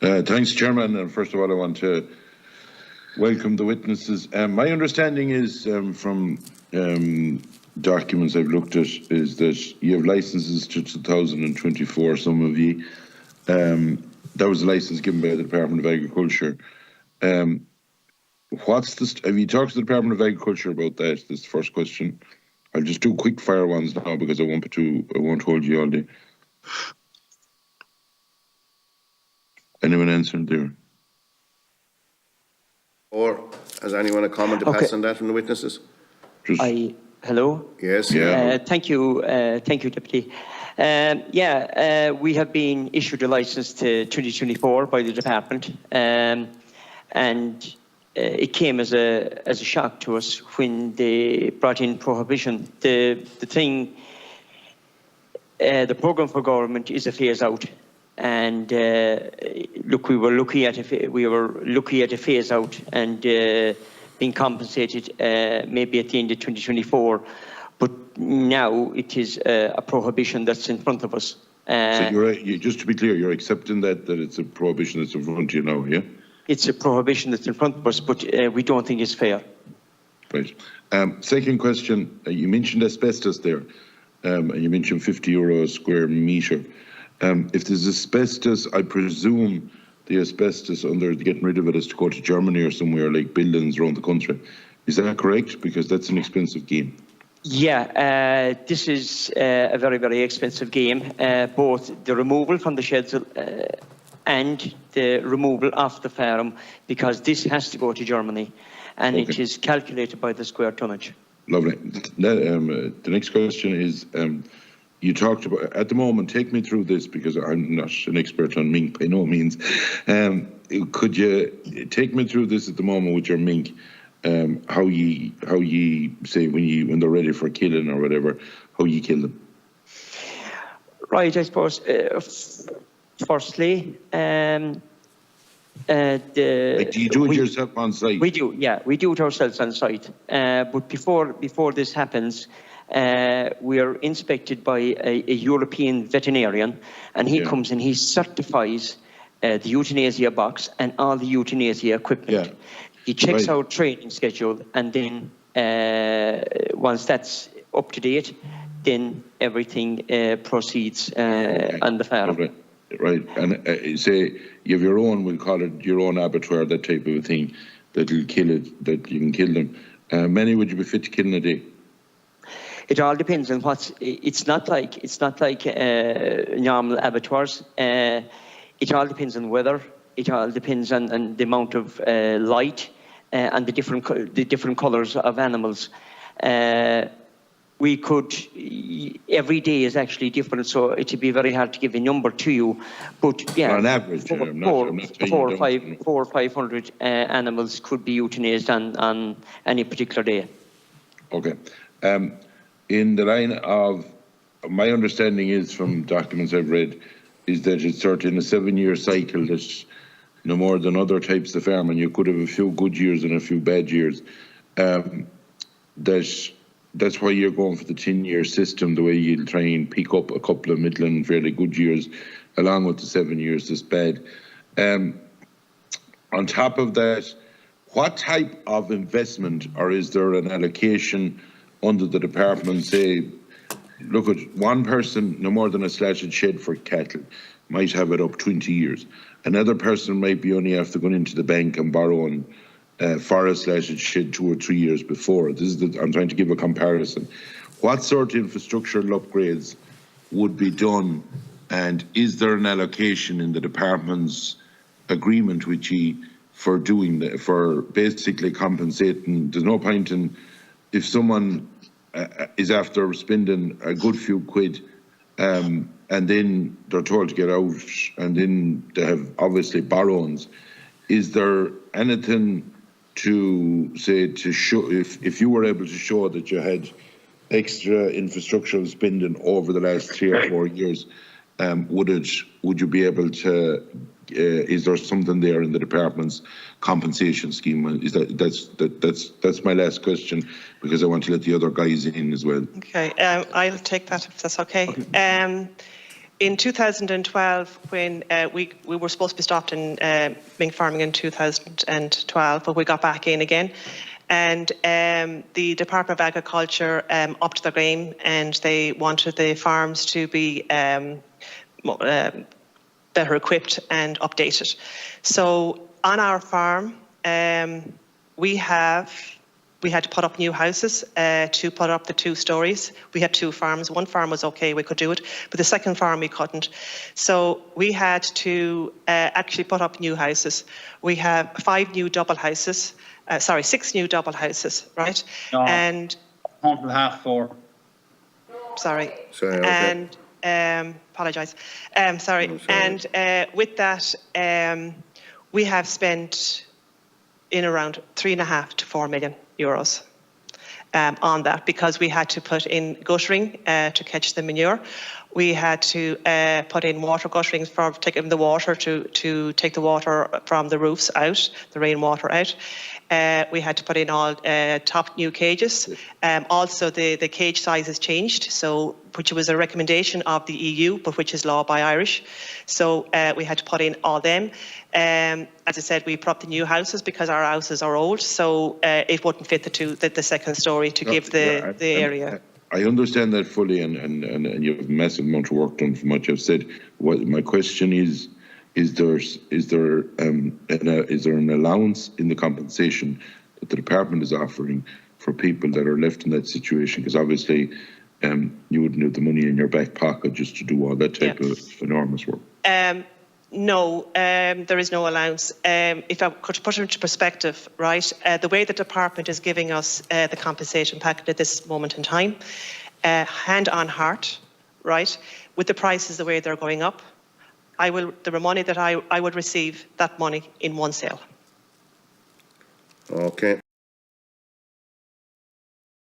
Thanks, Chairman. And first of all, I want to welcome the witnesses. My understanding is from documents I've looked at is that you have licenses to 2024, some of you. That was a license given by the Department of Agriculture. Have you talked to the Department of Agriculture about that? This is the first question. I'll just do quick fire ones now because I won't hold you all day. Anyone answered there? Or has anyone a comment to pass on that from the witnesses? Hello? Yes. Yeah. Thank you, Deputy. We have been issued a license to 2024 by the department, and it came as a shock to us when they brought in prohibition. The program for government is a phase out, and look, we were lucky at a phase out and being compensated maybe at the end of 2024. But now it is a prohibition that's in front of us. So just to be clear, you're accepting that it's a prohibition that's in front of you now, yeah? It's a prohibition that's in front of us, but we don't think it's fair. Right. Second question, you mentioned asbestos there, and you mentioned €50 a square metre. If there's asbestos, I presume the asbestos under getting rid of it is to go to Germany or somewhere like buildings around the country. Is that correct? Because that's an expensive game. Yeah, this is a very, very expensive game. Both the removal from the sheds and the removal off the farm, because this has to go to Germany, and it is calculated by the square tonnage. Lovely. The next question is, you talked about, at the moment, take me through this because I'm not an expert on mink by no means. Could you take me through this at the moment with your mink? How you say when they're ready for killing or whatever, how you kill them? Right, I suppose. Firstly, do you do it yourself on site? We do, yeah, we do it ourselves on site. But before this happens, we are inspected by a European veterinarian, and he comes and he certifies the euthanasia box and all the euthanasia equipment. Yeah. He checks our training schedule, and then once that's up to date, then everything proceeds on the farm. Lovely. Right, and say you have your own, we'll call it your own abattoir, that type of a thing, that'll kill it, that you can kill them. Many would you be fit to kill in a day? It all depends on it's not like normal abattoirs. It all depends on weather. It all depends on the amount of light and the different colours of animals. We could, every day is actually different, so it would be very hard to give a number to you. But yeah, on average, 400 or 500 animals could be euthanized on any particular day. Okay. In the line of, my understanding is from documents I've read, is that it's sort of in a 7-year cycle that's no more than other types of farming. You could have a few good years and a few bad years. That's why you're going for the 10-year system, the way you'll try and pick up a couple of middle and fairly good years, along with the 7 years that's bad. On top of that, what type of investment, or is there an allocation under the department, say, look at one person, no more than a slatted shed for cattle, might have it up 20 years. Another person might be only after going into the bank and borrowing for a slatted shed 2 or 3 years before. I'm trying to give a comparison. What sort of infrastructural upgrades would be done, and is there an allocation in the department's agreement with you for doing that, for basically compensating? There's no point in, if someone is after spending a good few quid and then they're told to get out and then they have obviously borrowings, is there anything to say, to show, if you were able to show that you had extra infrastructural spending over the last 3 or 4 years, would you be able to, is there something there in the department's compensation scheme? Is that's my last question, because I want to let the other guys in as well. Okay, I'll take that if that's okay. In 2012, when we were supposed to be stopped in mink farming in 2012, but we got back in again. And the Department of Agriculture upped their game, and they wanted the farms to be better equipped and updated. So on our farm, we had to put up new houses to put up the 2 stories. We had 2 farms. One farm was okay, we could do it, but the second farm we couldn't. So we had to actually put up new houses. We have 6 new double houses, right? No. And 4. sorry. Sorry, okay. And apologise. Sorry. Oh, sorry. And with that, we have spent in around 3.5 to 4 million euros on that, because we had to put in guttering to catch the manure. We had to put in water gutterings for taking the water to take the water from the roofs out, the rainwater out. We had to put in all top new cages. Also, the cage size has changed, so which was a recommendation of the EU, but which is law by Irish. So we had to put in all them. As I said, we put up the new houses because our houses are old, so it wouldn't fit the second story to give the area. I understand that fully, and you have a massive amount of work done from what you've said. My question is there an allowance in the compensation that the department is offering for people that are left in that situation? Because obviously you wouldn't have the money in your back pocket just to do all that type of enormous work. No, there is no allowance. If I could put it into perspective, right, the way the department is giving us the compensation package at this moment in time, hand on heart, right, with the prices the way they're going up, the money that I would receive, that money in one sale. Okay.